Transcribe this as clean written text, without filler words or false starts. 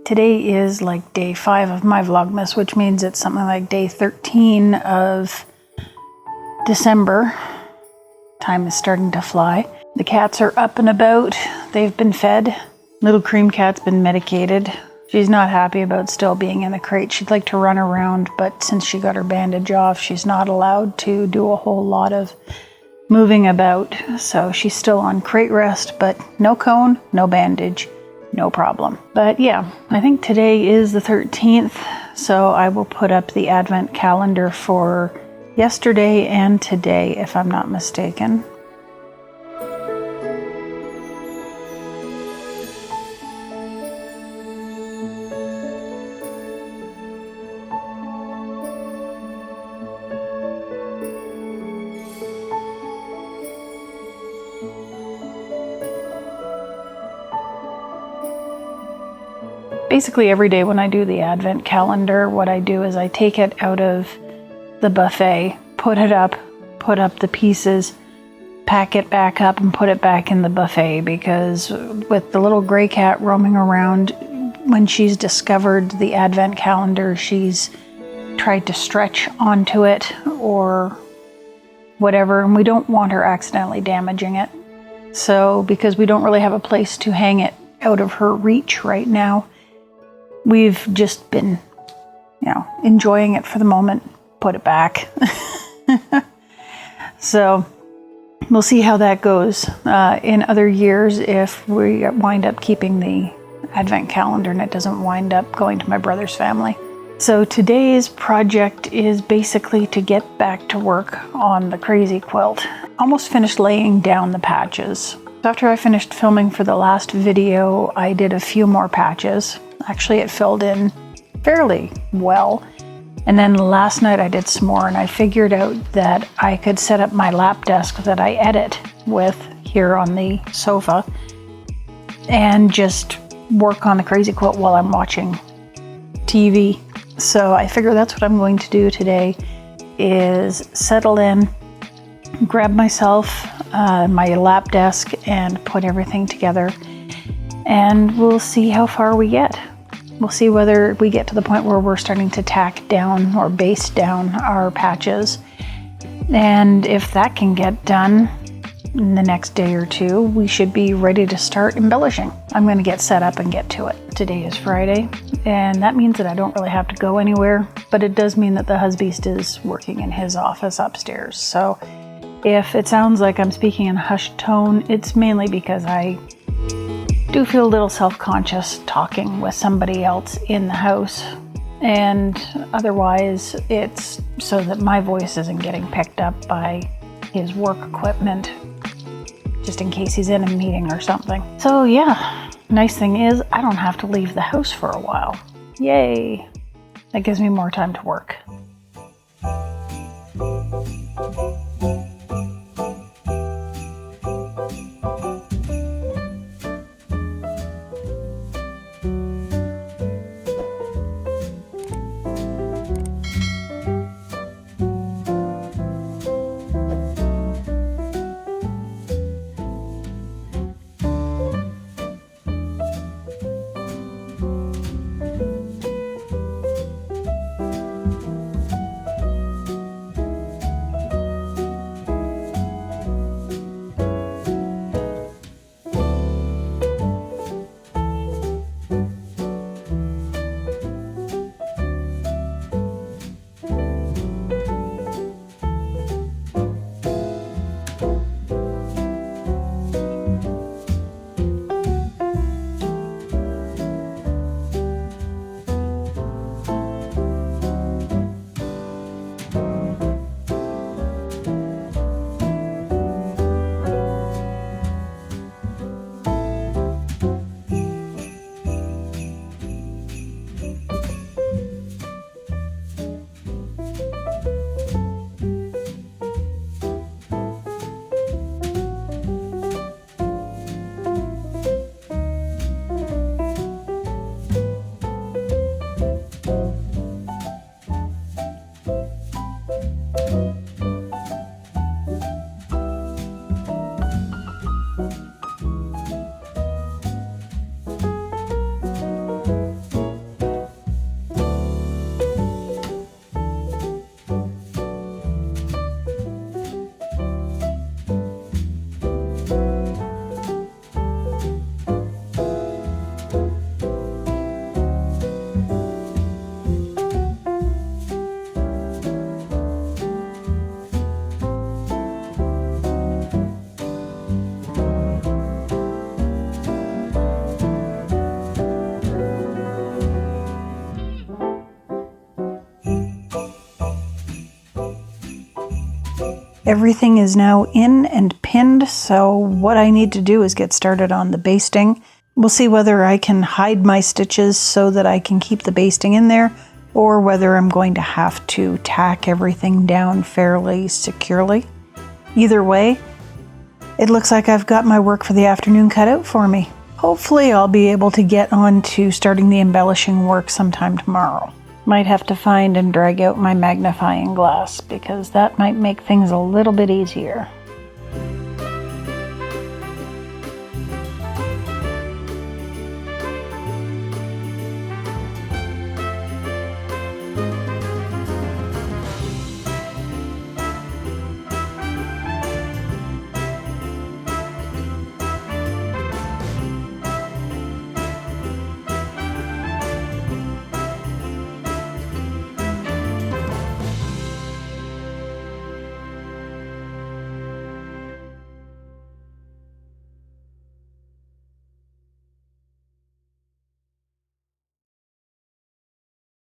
Today is like day 5 of my Vlogmas, which means it's something like day 13 of December. Time is starting to fly. The cats are up and about. They've been fed. Little Cream Cat's been medicated. She's not happy about still being in the crate. She'd like to run around, but since she got her bandage off, she's not allowed to do a whole lot of moving about. So she's still on crate rest, but no cone, no bandage. No problem. But yeah, I think today is the 13th, so I will put up the advent calendar for yesterday and today, if I'm not mistaken. Basically every day when I do the advent calendar, what I do is I take it out of the buffet, put up the pieces, pack it back up and put it back in the buffet, because with the little gray cat roaming around, when she's discovered the advent calendar, she's tried to stretch onto it or whatever, and we don't want her accidentally damaging it. So because we don't really have a place to hang it out of her reach right now, we've just been, enjoying it for the moment, put it back. So we'll see how that goes in other years if we wind up keeping the advent calendar and it doesn't wind up going to my brother's family. So today's project is basically to get back to work on the crazy quilt. Almost finished laying down the patches. After I finished filming for the last video, I did a few more patches. Actually, it filled in fairly well. And then last night I did some more, and I figured out that I could set up my lap desk that I edit with here on the sofa and just work on the crazy quilt while I'm watching TV. So I figure that's what I'm going to do today, is settle in, grab myself my lap desk and put everything together, and we'll see how far we get. We'll see whether we get to the point where we're starting to tack down or baste down our patches. And if that can get done in the next day or two, we should be ready to start embellishing. I'm going to get set up and get to it. Today is Friday, and that means that I don't really have to go anywhere, but it does mean that the husband is working in his office upstairs. So if it sounds like I'm speaking in a hushed tone, it's mainly because I do feel a little self-conscious talking with somebody else in the house, and otherwise it's so that my voice isn't getting picked up by his work equipment, just in case he's in a meeting or something. So yeah, nice thing is I don't have to leave the house for a while. Yay! That gives me more time to work. everything is now in and pinned, so what I need to do is get started on the basting. We'll see whether I can hide my stitches so that I can keep the basting in there, or whether I'm going to have to tack everything down fairly securely. Either way, it looks like I've got my work for the afternoon cut out for me. Hopefully I'll be able to get on to starting the embellishing work sometime tomorrow. Might have to find and drag out my magnifying glass because that might make things a little bit easier.